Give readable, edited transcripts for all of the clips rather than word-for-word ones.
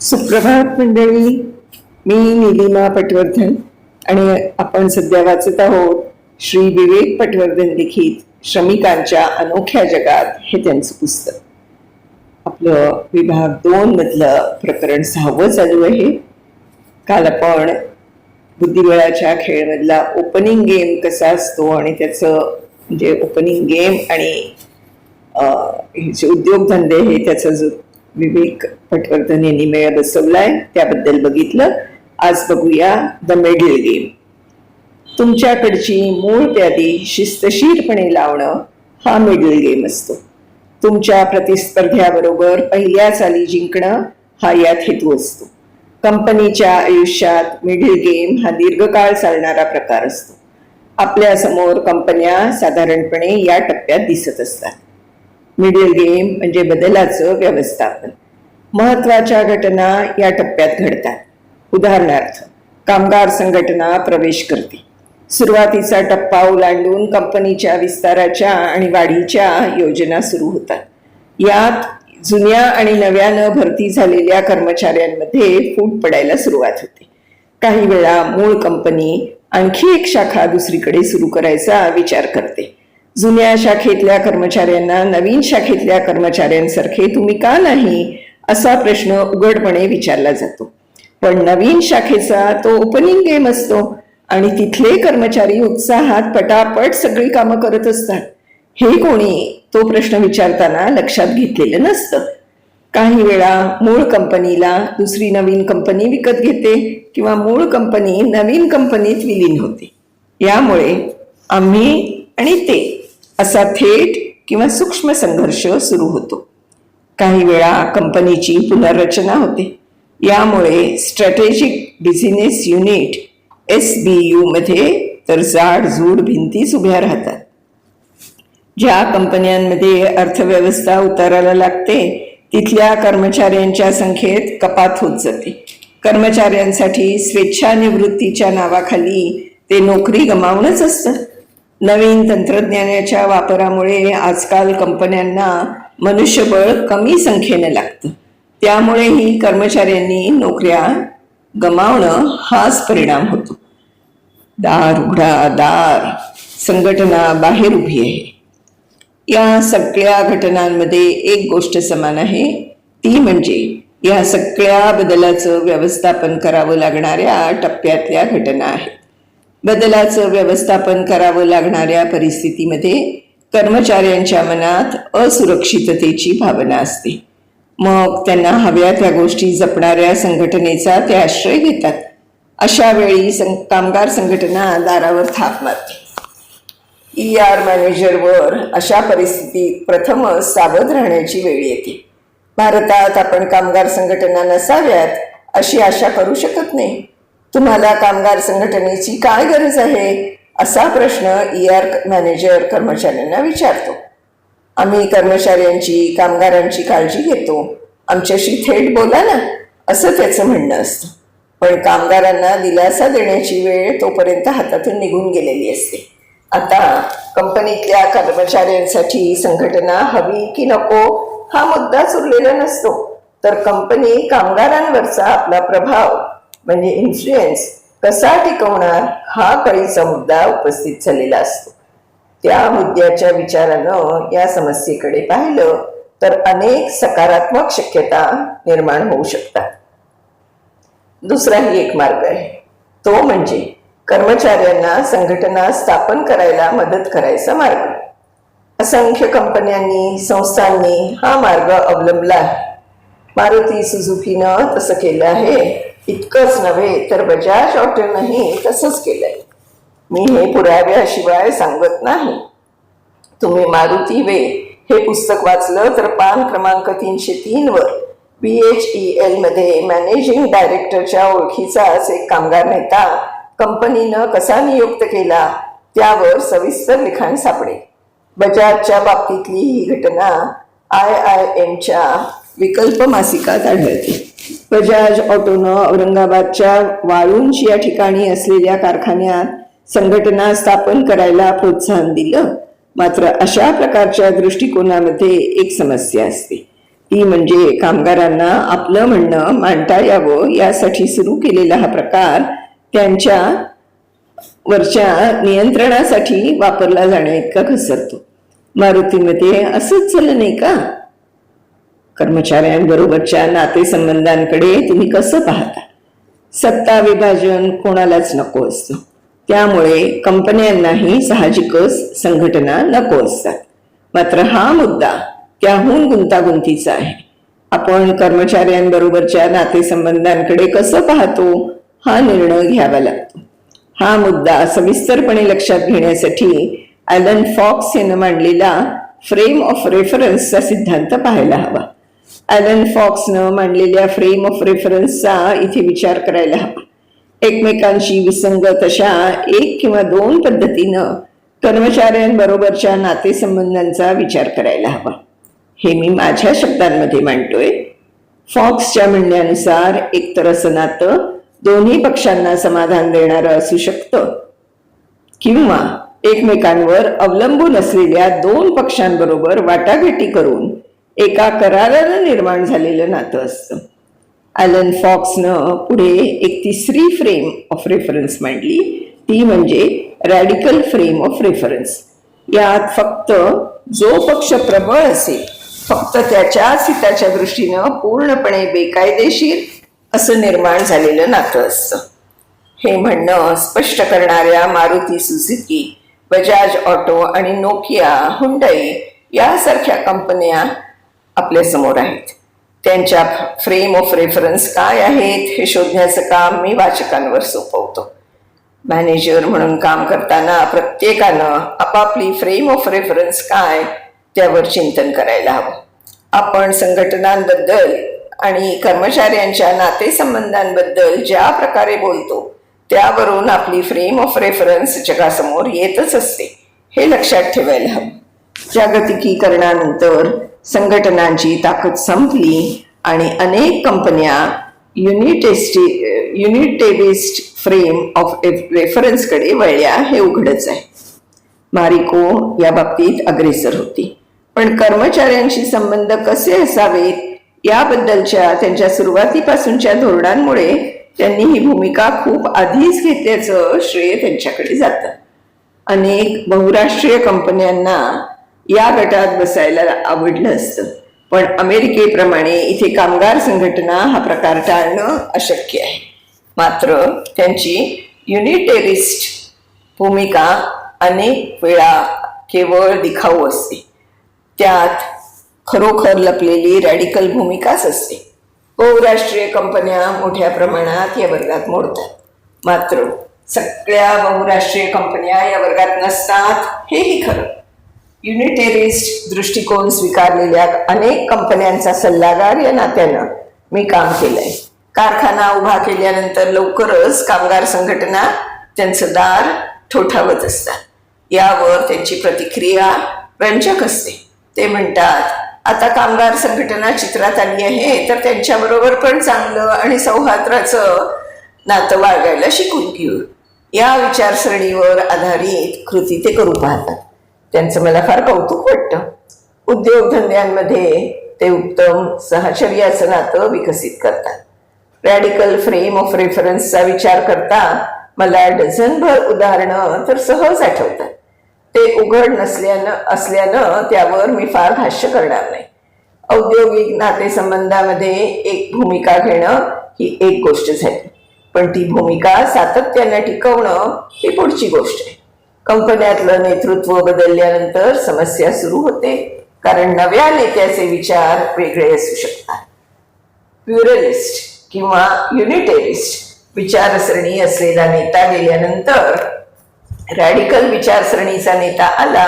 सुप्रभात मंडळी. मी निलिमा पटवर्धन आणि आपण सध्या वाचत आहोत श्री विवेक पटवर्धन लिखित श्रमिकांच्या अनोख्या जगात हे त्यांचं पुस्तक. आपलं विभाग 2 मधलं प्रकरण 6वं चालू आहे. काल आपण बुद्धिबळाच्या खेळमधला ओपनिंग गेम कसा असतो आणि त्याचं म्हणजे ओपनिंग गेम आणि हे जे उद्योगधंदे हे त्याचा जो विवेक पटवर्धन यांनी मेळ बसवलाय त्याबद्दल बघितलं. आज बघूया द मिडल गेम. तुमच्याकडची मूळ प्यादी शिस्तशीरपणे लावणं हा मिडल गेम असतो. तुमच्या प्रतिस्पर्ध्याबरोबर पहिल्या चाली जिंकणं हा यात हेतू असतो. कंपनीच्या आयुष्यात मिडल गेम हा दीर्घकाळ चालणारा प्रकार असतो. आपल्या समोर कंपन्या साधारणपणे या टप्प्यात दिसत असतात. मिडल गेम म्हणजे बदलाचं व्यवस्थापन. महत्वाच्या घटना या टप्प्यात घडतात. उदाहरणार्थ, कामगार संघटना प्रवेश करते. सुरुवातीचा टप्पा ओलांडून कंपनीच्या विस्ताराच्या आणि वाढीच्या योजना सुरू होतात. यात जुन्या आणि नव्यानं भरती झालेल्या कर्मचाऱ्यांमध्ये फूट पडायला सुरुवात होते. काही वेळा मूळ कंपनी आणखी एक शाखा दुसरीकडे सुरू करायचा विचार करते. जुन्या शाखेतल्या कर्मचाऱ्यांना नवीन शाखेतल्या कर्मचाऱ्यांसारखे तुम्ही का नाही असा प्रश्न उघडपणे विचारला जातो. पण नवीन शाखेचा तो ओपनिंग गेम असतो आणि तिथले कर्मचारी उत्साहात पटापट सगळी कामं करत असतात. हे कोणी तो प्रश्न विचारताना लक्षात घेतलेलं नसतं. काही वेळा मूळ कंपनीला दुसरी नवीन कंपनी विकत घेते किंवा मूळ कंपनी नवीन कंपनीत विलीन होते. यामुळे आम्ही आणि ते असा थेट किंवा सूक्ष्म संघर्ष सुरू होतो. काही वेळा कंपनीची पुनर्रचना होते. यामुळे स्ट्रॅटेजिक बिझनेस युनिट SBU मध्ये तर जाडजूड भिंतीच उभ्या राहतात. ज्या कंपन्यांमध्ये अर्थव्यवस्था उताराला लागते तिथल्या कर्मचाऱ्यांच्या संख्येत कपात होत जाते. कर्मचाऱ्यांसाठी स्वेच्छानिवृत्तीच्या नावाखाली ते नोकरी गमावणंच असतं. नवीन तंत्रज्ञानाच्या वापरामुळे आजकाल कंपन्यांना मनुष्यबळ कमी संख्येनं लागतं. त्यामुळेही कर्मचाऱ्यांनी नोकऱ्या गमावणं हाच परिणाम होतो. दार उघडा, दार. संघटना बाहेर उभी आहे. या सगळ्या घटनांमध्ये एक गोष्ट समान आहे, ती म्हणजे या सगळ्या बदलाचं व्यवस्थापन करावं लागणाऱ्या टप्प्यातल्या घटना आहेत. बदलाचं व्यवस्थापन करावं लागणाऱ्या परिस्थितीमध्ये कर्मचाऱ्यांच्या मनात असुरक्षिततेची भावना असते. मग त्यांना हव्या त्या गोष्टी जपणाऱ्या संघटनेचा ते आश्रय घेतात. अशा वेळी कामगार संघटना दारावर थाप मारते. ER मॅनेजरवर अशा परिस्थितीत प्रथमच सावध राहण्याची वेळ येते. भारतात आपण कामगार संघटना नसाव्यात अशी आशा करू शकत नाही. तुम्हाला कामगार संघटनेची काय गरज आहे असा प्रश्न ER मॅनेजर कर्मचाऱ्यांना विचारतो. आम्ही कर्मचाऱ्यांची कामगारांची काळजी घेतो, आमच्याशी थेट बोला ना असं त्याचं म्हणणं असतं. पण कामगारांना दिलासा देण्याची वेळ तोपर्यंत हातातून निघून गेलेली असते. आता कंपनीतल्या कर्मचाऱ्यांसाठी संघटना हवी की नको हा मुद्दाच उरलेला नसतो, तर कंपनी कामगारांवरचा आपला प्रभाव म्हणजे इन्फ्लुएन्स कसा टिकवणार हा कळीचा मुद्दा उपस्थित झालेला असतो. त्या मुद्द्याच्या विचारानं या समस्येकडे पाहिलं तर अनेक सकारात्मक शक्यता निर्माण होऊ शकतात. दुसराही एक मार्ग आहे, तो म्हणजे कर्मचाऱ्यांना संघटना स्थापन करायला मदत करायचा मार्ग. असंख्य कंपन्यांनी संस्थांनी हा मार्ग अवलंबला आहे. मारुती सुझुकीनं तसं केलं आहे. इतकंच नव्हे तर बजाज ऑटोनंही तसंच केलंय. मी हे पुराव्याशिवाय सांगत नाही. तुम्ही मारुती वे हे पुस्तक वाचलं तर पान क्रमांक 303 वर BHEL मध्ये मॅनेजिंग डायरेक्टरच्या ओळखीचाच एक कामगार नेता कंपनीनं कसा नियुक्त केला त्यावर सविस्तर लिखाण सापडेल. बजाजच्या बाबतीतली ही घटना IIMच्या विकल्प मासिकात आढळते. बजाज ऑटोनं औरंगाबादच्या वाळुंज या ठिकाणी असलेल्या कारखान्यात संघटना स्थापन करायला प्रोत्साहन दिलं. मात्र अशा प्रकारच्या दृष्टिकोनामध्ये एक समस्या असते. ती म्हणजे कामगारांना आपलं म्हणणं मांडता यावं यासाठी सुरू केलेला हा प्रकार त्यांच्या वरच्या नियंत्रणासाठी वापरला जाण्या इतका घसरतो. मारुतीमध्ये असंच झालं नाही का? कर्मचाऱ्यांबरोबरच्या नातेसंबंधांकडे तुम्ही कसं पाहता? सत्ता विभाजन कोणालाच नको असतं, त्यामुळे कंपन्यांनाही साहजिकच संघटना नको असतात. मात्र हा मुद्दा त्याहून गुंतागुंतीचा आहे. आपण कर्मचाऱ्यांबरोबरच्या नातेसंबंधांकडे कसं पाहतो हा निर्णय घ्यावा लागतो. हा मुद्दा सविस्तरपणे लक्षात घेण्यासाठी ॲलन फॉक्स यानं मांडलेला फ्रेम ऑफ रेफरन्सचा सिद्धांत पाहायला हवा. ॲलन फॉक्सनं मांडलेल्या फ्रेम ऑफ रेफरन्सचा इथे विचार करायला हवा. एकमेकांशी विसंगत अशा एक किंवा दोन पद्धतीनं कर्मचाऱ्यांबरोबरच्या नातेसंबंधांचा विचार करायला हवा. हे मी माझ्या शब्दांमध्ये मांडतोय. फॉक्सच्या म्हणण्यानुसार एकतर असं नातं दोन्ही पक्षांना समाधान देणारं असू शकतं किंवा एकमेकांवर अवलंबून असलेल्या दोन पक्षांबरोबर वाटाघाटी करून एका करारानं निर्माण झालेलं नातं असतं. ॲलन फॉक्सनं पुढे एक तिसरी फ्रेम ऑफ रेफरन्स मांडली, ती म्हणजे रॅडिकल फ्रेम ऑफ रेफरन्स. यात फक्त जो पक्ष प्रबळ असेल, फक्त त्याच्याच हिताच्या दृष्टीनं पूर्णपणे बेकायदेशीर असं निर्माण झालेलं नातं असतं. हे म्हणणं स्पष्ट करणाऱ्या मारुती सुझुकी, बजाज ऑटो आणि नोकिया, हुंडई यासारख्या कंपन्या आपल्या समोर आहेत. त्यांच्या फ्रेम ऑफ रेफरन्स काय आहेत हे शोधण्याचं काम मी वाचकांवर सोपवतो. मॅनेजर म्हणून काम करताना प्रत्येकानं आपापली फ्रेम ऑफ रेफरन्स काय त्यावर चिंतन करायला हवं. आपण संघटनांबद्दल आणि कर्मचाऱ्यांच्या नातेसंबंधांबद्दल ज्या प्रकारे बोलतो त्यावरून आपली फ्रेम ऑफ रेफरन्स जगासमोर येतच असते, हे लक्षात ठेवायला हवं. जागतिकीकरणानंतर संघटनांची ताकद संपली आणि अनेक कंपन्या युनिटेरिस्ट फ्रेम ऑफ रेफरन्सकडे वळल्या हे उघडच आहे. मारिको या बाबतीत अग्रेसर होती, पण कर्मचाऱ्यांशी संबंध कसे असावेत याबद्दलच्या त्यांच्या सुरुवातीपासूनच्या धोरणांमुळे त्यांनी ही भूमिका खूप आधीच घेतल्याचं श्रेय त्यांच्याकडे जातं. अनेक बहुराष्ट्रीय कंपन्यांना या गटात बसायला आवडलं असतं, पण अमेरिकेप्रमाणे इथे कामगार संघटना हा प्रकार टाळणं अशक्य आहे. मात्र त्यांची युनिटेरिस्ट भूमिका अनेक वेळा केवळ दिखाऊ असते, त्यात खरोखर लपलेली रॅडिकल भूमिकाच असते. बहुराष्ट्रीय कंपन्या मोठ्या प्रमाणात या वर्गात मोडतात, मात्र सगळ्या बहुराष्ट्रीय कंपन्या या वर्गात नसतात, हेही खरं. युनिटेरिस्ट दृष्टिकोन स्वीकारलेल्या अनेक कंपन्यांचा सल्लागार या नात्यानं मी काम केलंय. कारखाना उभा केल्यानंतर लवकरच कामगार संघटना त्यांचं दार ठोठावत असतात. यावर त्यांची प्रतिक्रिया रंजक असते. ते म्हणतात, आता कामगार संघटना चित्रात आली आहे तर त्यांच्याबरोबर पण चांगलं आणि सौहार्दाचं नातं बाळगायला शिकून घेऊ. या विचारसरणीवर आधारित कृती ते करू पाहतात. त्यांचं मला फार कौतुक वाटतं. उद्योगधंद्यांमध्ये ते उत्तम सहचर्याचं नातं विकसित करतात. रॅडिकल फ्रेम ऑफ रेफरन्सचा विचार करता मला डझनभर उदाहरणं तर सहज आठवतात. ते उघड असल्यानं त्यावर मी फार भाष्य करणार नाही. औद्योगिक नातेसंबंधामध्ये एक भूमिका घेणं ही एक गोष्ट झाली, पण ती भूमिका सातत्यानं टिकवणं ही पुढची गोष्ट आहे. कंपन्यातलं नेतृत्व बदलल्यानंतर समस्या सुरू होते, कारण नव्या नेत्याचे विचार वेगळे असू शकतात. प्युरलिस्ट किंवा युनिटेरिस्ट विचारसरणी असलेला नेता गेल्यानंतर रॅडिकल विचारसरणीचा नेता आला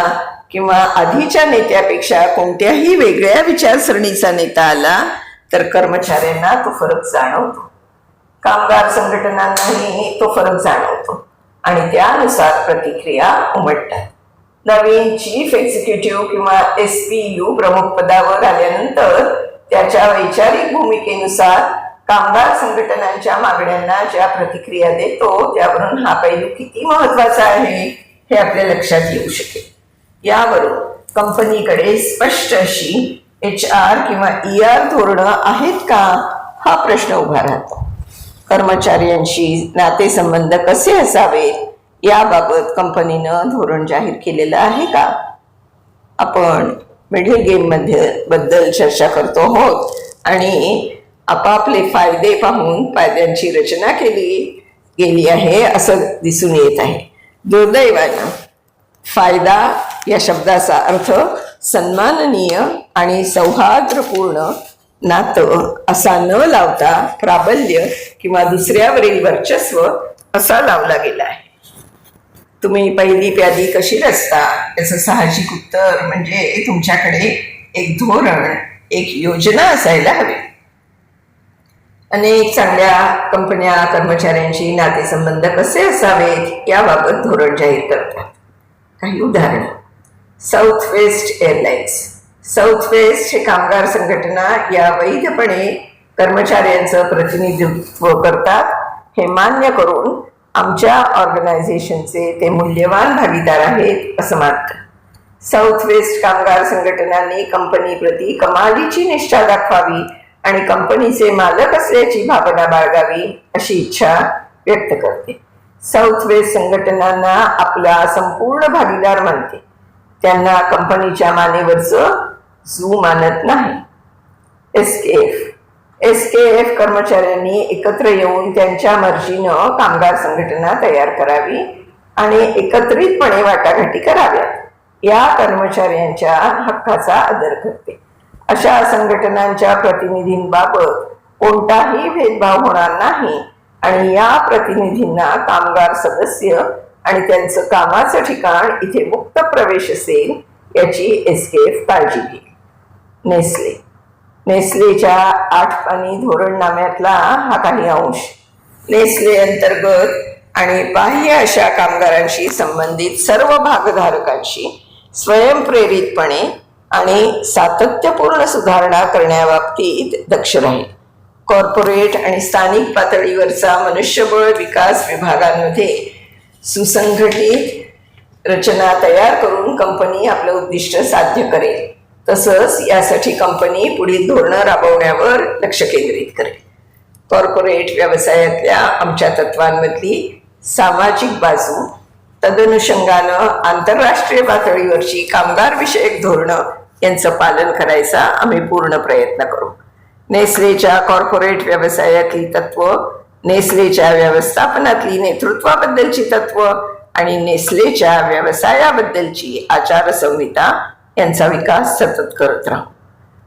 किंवा आधीच्या नेत्यापेक्षा कोणत्याही वेगळ्या विचारसरणीचा नेता आला तर कर्मचाऱ्यांना तो फरक जाणवतो. कामगार संघटनांनाही तो फरक जाणवतो आणि त्यानुसार प्रतिक्रिया उमटतात. नवीन चीफ एक्झिक्युटिव्ह किंवा SPU प्रमुख पदावर आल्यानंतर त्याच्या वैचारिक भूमिकेनुसार कामगार संघटनांच्या मागण्यांना ज्या प्रतिक्रिया देतो त्यावरून हा पैलू किती महत्वाचा आहे हे आपल्या लक्षात येऊ शकेल. यावरून कंपनीकडे स्पष्ट अशी HR किंवा ER धोरणं आहेत का, हा प्रश्न उभा राहतो. कर्मचाऱ्यांशी नातेसंबंध कसे असावेत याबाबत कंपनीनं धोरण जाहीर केलेलं आहे का? आपण मिडल गेम मध्ये बद्दल चर्चा करतो आहोत आणि आपापले फायदे पाहून फायद्यांची रचना केली गेली आहे असं दिसून येत आहे. दुर्दैवानं फायदा या शब्दाचा अर्थ सन्माननीय आणि सौहार्दपूर्ण नातं असा न लावता प्राबल्य किंवा दुसऱ्यावरील वर्चस्व असा लावला गेला आहे. तुम्ही पहिली प्यादी कशी रचता याचं साहजिक उत्तर म्हणजे तुमच्याकडे एक धोरण, एक योजना असायला हवी. अनेक चांगल्या कंपन्या कर्मचाऱ्यांशी नातेसंबंध कसे असावेत याबाबत धोरण जाहीर करतात. काही उदाहरण: south west airlines. South west हे कामगार संघटना या वैधपणे कर्मचाऱ्यांचं प्रतिनिधित्व करतात हे मान्य करून आमच्या ऑर्गनायझेशनचे ते मूल्यवान भागीदार आहेत असं मानतात. साऊथ वेस्ट कामगार संघटनांनी कंपनीप्रती कमालीची निष्ठा दाखवावी आणि कंपनीचे मालक असल्याची भावना बाळगावी अशी इच्छा व्यक्त करते. साऊथ वेस्ट संघटनांना आपला संपूर्ण भागीदार मानते. त्यांना कंपनीच्या मानेवरचं जू मानत नाही. एसकेएफ कर्मचाऱ्यांनी एकत्र येऊन त्यांच्या मर्जीनं कामगार संघटना तयार करावी आणि एकत्रितपणे वाटाघाटी कराव्यात. या कर्मचाऱ्यांच्या हक्काचा आदर करते. अशा संघटनांच्या प्रतिनिधींबाबत कोणताही भेदभाव होणार नाही आणि या प्रतिनिधींना कामगार सदस्य आणि त्यांचं कामाचं ठिकाण इथे मुक्त प्रवेश असेल याची एसकेएफ काळजी घेईल. नेस्लेच्या 8 पानी धोरणनाम्यातला हा काही अंश. नेस्ले अंतर्गत आणि बाह्य अशा कामगारांशी संबंधित सर्व भागधारकांशी स्वयंप्रेरितपणे आणि सातत्यपूर्ण सुधारणा करण्याबाबतीत दक्ष राहील. कॉर्पोरेट आणि स्थानिक पातळीवरचा मनुष्यबळ विकास विभागांमध्ये सुसंघटित रचना तयार करून कंपनी आपलं उद्दिष्ट साध्य करेल. तसंच यासाठी कंपनी पुढील धोरणं राबवण्यावर लक्ष केंद्रित करेल. कॉर्पोरेट व्यवसायातल्या आमच्या तत्वांमधली सामाजिक बाजू, तदनुषंगानं आंतरराष्ट्रीय पातळीवरची कामगार विषयक धोरणं यांचं पालन करायचा आम्ही पूर्ण प्रयत्न करू. नेस्लेच्या कॉर्पोरेट व्यवसायातली तत्व, नेस्लेच्या व्यवस्थापनातली नेतृत्वाबद्दलची तत्व आणि नेस्लेच्या व्यवसायाबद्दलची आचारसंहिता यांचा विकास सतत करत राहू.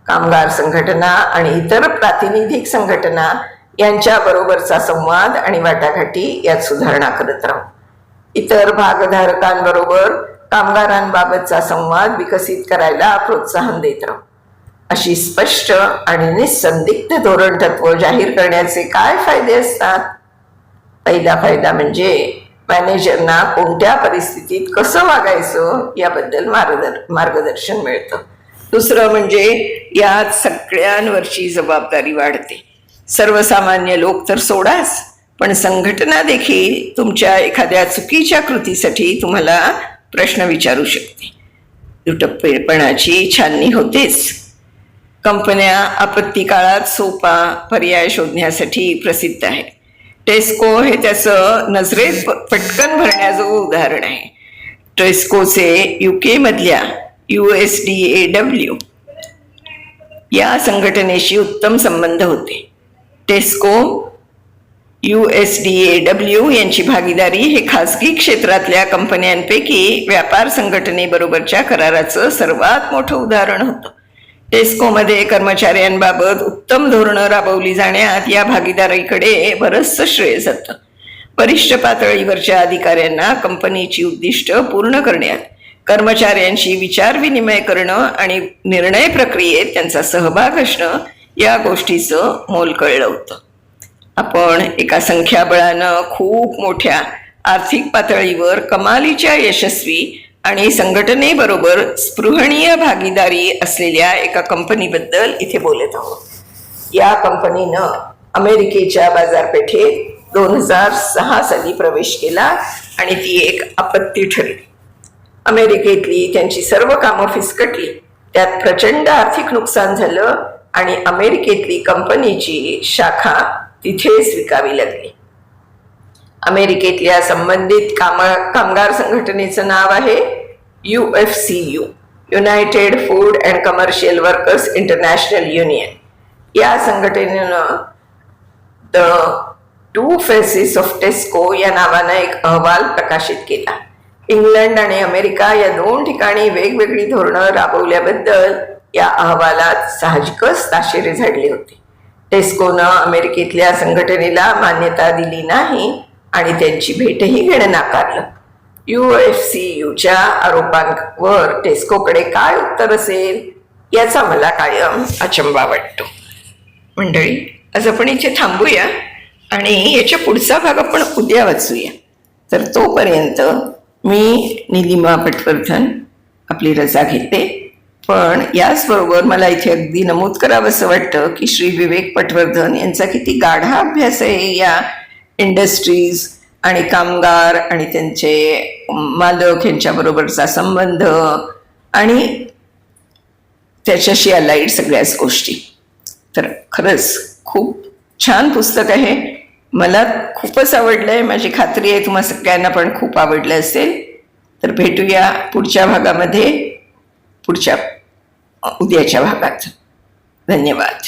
कामगार संघटना आणि इतर प्रातिनिधिक संघटना यांच्याबरोबरचा संवाद आणि वाटाघाटी यात सुधारणा करत राहू. इतर भागधारकांबरोबर कामगारांबाबतचा संवाद विकसित करायला प्रोत्साहन देत राहू. अशी स्पष्ट आणि निसंदिग्ध धोरण तत्व जाहीर करण्याचे काय फायदे असतात? पहिला फायदा म्हणजे मॅनेजरना कोणत्या परिस्थितीत कसं वागायचं याबद्दल मार्गदर्शन मिळतं. दुसरं म्हणजे यात सगळ्यांवरची जबाबदारी वाढते. सर्वसामान्य लोक तर सोडाच, पण संघटना देखील तुमच्या एखाद्या चुकीच्या कृतीसाठी तुम्हाला प्रश्न विचारू शकते. दुटप्पेपणाची छाननी होतेच. कंपन्या आपत्ती काळात सोपा पर्याय शोधण्यासाठी प्रसिद्ध आहे. टेस्को हे त्याचं नजरेत पटकन भरण्याजोगं उदाहरण आहे. टेस्कोचे UK मधल्या USDAW या संघटनेशी उत्तम संबंध होते. टेस्को USDAW यांची भागीदारी हे खासगी क्षेत्रातल्या कंपन्यांपैकी व्यापार संघटनेबरोबरच्या कराराचं सर्वात मोठं उदाहरण होतं. टेस्कोमध्ये कर्मचाऱ्यांबाबत उत्तम धोरणं राबवली जाण्यात या भागीदारीकडे बरंचसं श्रेय जातं. वरिष्ठ पातळीवरच्या अधिकाऱ्यांना कंपनीची उद्दिष्ट पूर्ण करण्यात, कर्मचाऱ्यांशी विचारविनिमय करणं आणि निर्णय प्रक्रियेत त्यांचा सहभाग असणं या गोष्टीचं मोल कळलं होतं. आपण एका संख्याबळानं खूप मोठ्या आर्थिक पातळीवर कमालीच्या यशस्वी आणि संघटनेबरोबर स्पृहणीय भागीदारी असलेल्या एका कंपनीबद्दल इथे बोलत आहोत. या कंपनीनं अमेरिकेच्या बाजारपेठेत 2006 साली प्रवेश केला आणि ती एक आपत्ती ठरली. अमेरिकेतली त्यांची सर्व कामं फिसकटली त्यात प्रचंड आर्थिक नुकसान झालं आणि अमेरिकेतली कंपनीची शाखा तिथेच विकावी लागली. अमेरिकेतल्या संबंधित कामगार संघटनेचं नाव आहे UFCU, United food and commercial workers international union. या संघटनेनं द टू फेसेस ऑफ टेस्को या नावानं एक अहवाल प्रकाशित केला. इंग्लंड आणि अमेरिका या दोन ठिकाणी वेगवेगळी धोरणं राबवल्याबद्दल या अहवालात साहजिकच ताशेरे झाडले होते. टेस्कोनं अमेरिकेतल्या संघटनेला मान्यता दिली नाही आणि त्यांची भेटही घेणं नाकारलं. UFCUच्या आरोपांवर टेस्कोकडे काय उत्तर असेल याचा मला कायम अचंबा वाटतो. मंडळी, आज आपण इथे थांबूया आणि याच्या पुढचा भाग आपण उद्या वाचूया. तर तोपर्यंत मी निलिमा पटवर्धन आपली रजा घेते. पण याचबरोबर मला इथे अगदी नमूद करावं असं वाटतं की श्री विवेक पटवर्धन यांचा किती गाढा अभ्यास आहे या इंडस्ट्रीज आणि कामगार आणि त्यांचे मालक यांच्याबरोबरचा संबंध आणि त्याच्याशी अलाइड सगळ्याच गोष्टी. तर खरंच खूप छान पुस्तक आहे. मला खूपच आवडलं आहे. माझी खात्री आहे तुम्हा सगळ्यांना पण खूप आवडलं असेल. तर भेटूया पुढच्या भागामध्ये, उद्याच्या भागात. धन्यवाद.